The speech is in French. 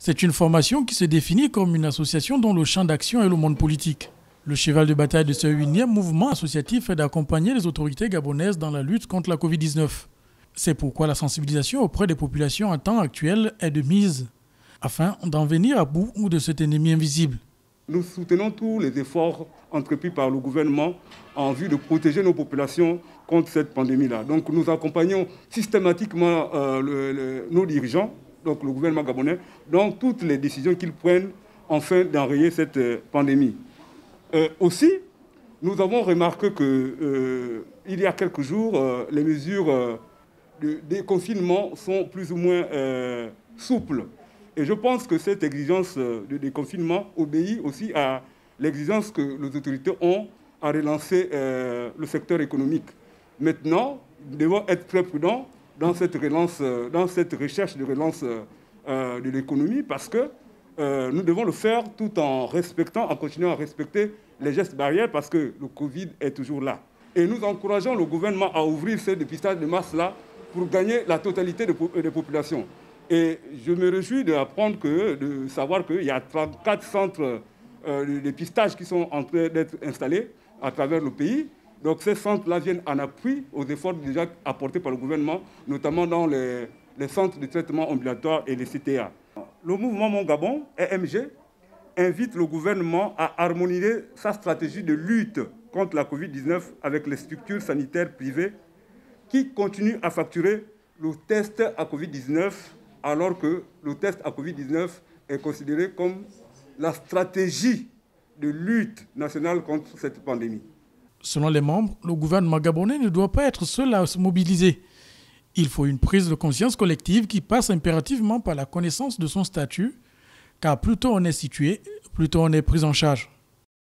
C'est une formation qui se définit comme une association dont le champ d'action est le monde politique. Le cheval de bataille de ce 8e mouvement associatif est d'accompagner les autorités gabonaises dans la lutte contre la Covid-19. C'est pourquoi la sensibilisation auprès des populations en temps actuel est de mise, afin d'en venir à bout de cet ennemi invisible. Nous soutenons tous les efforts entrepris par le gouvernement en vue de protéger nos populations contre cette pandémie-là. Donc nous accompagnons systématiquement nos dirigeants, donc le gouvernement gabonais, dans toutes les décisions qu'ils prennent afin d'enrayer cette pandémie. Aussi, nous avons remarqué qu'il y a quelques jours, les mesures de déconfinement sont plus ou moins souples. Et je pense que cette exigence de déconfinement obéit aussi à l'exigence que les autorités ont à relancer le secteur économique. Maintenant, nous devons être très prudents dans cette recherche de relance de l'économie parce que nous devons le faire tout en continuant à respecter les gestes barrières parce que le Covid est toujours là. Et nous encourageons le gouvernement à ouvrir ce dépistage de masse-là pour gagner la totalité des populations. Et je me réjouis de savoir qu'il y a 34 centres de dépistage qui sont en train d'être installés à travers le pays. Donc ces centres-là viennent en appui aux efforts déjà apportés par le gouvernement, notamment dans les centres de traitement ambulatoire et les CTA. Le mouvement Mon Gabon, EMG, invite le gouvernement à harmoniser sa stratégie de lutte contre la Covid-19 avec les structures sanitaires privées qui continuent à facturer le test à Covid-19 alors que le test à Covid-19 est considéré comme la stratégie de lutte nationale contre cette pandémie. Selon les membres, le gouvernement gabonais ne doit pas être seul à se mobiliser. Il faut une prise de conscience collective qui passe impérativement par la connaissance de son statut, car plus tôt on est situé, plus tôt on est pris en charge.